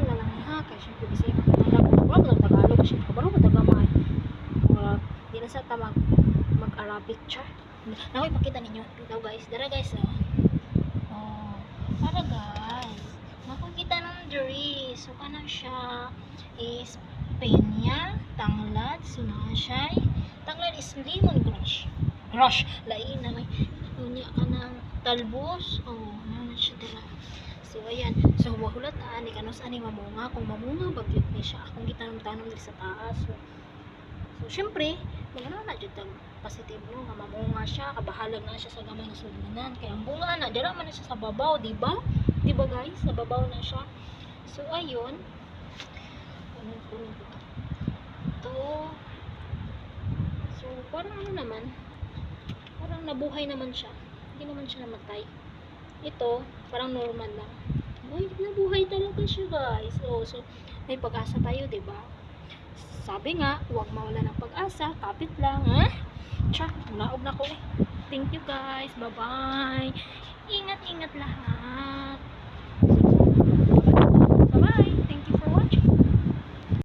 na lang ha. Kaya syempre kasi wala ko ng Tagalog. Syempre kabalo ko tagamay. Di na sa ta mag-Arabic char. Nakoy pakita ninyo. Ito guys. Dara guys. Oh. Para guys. Makikita ng diri. So kanan siya is peña, tanglad, sunashay. Tanglad is lemon grass. Lain na may unya ka ng talbos. Oh, ano na siya dira. So ayan. So mahulat ani kanos ani mamunga. Kung mamunga bagyot ni siya. Akong gitanong-tanong diri sa taas. So syempre, magano na jud tang positive no nga mamunga siya, kabahalag na siya sa gamay nga sulinan. Kaya ang bunga na dira man na siya sa babaw, di ba? Di ba guys? Sa babaw na siya. So ayun. Ito. So parang ano naman? Parang nabuhay naman siya. Hindi naman siya namatay. Ito, parang normal lang. Uy, nabuhay talaga siya guys. So may pag-asa tayo, di ba? Sabi nga, huwag mawala ng pag-asa, kapit lang, ha? Tsa, naog na ko eh. Thank you guys, bye-bye. Ingat-ingat lahat.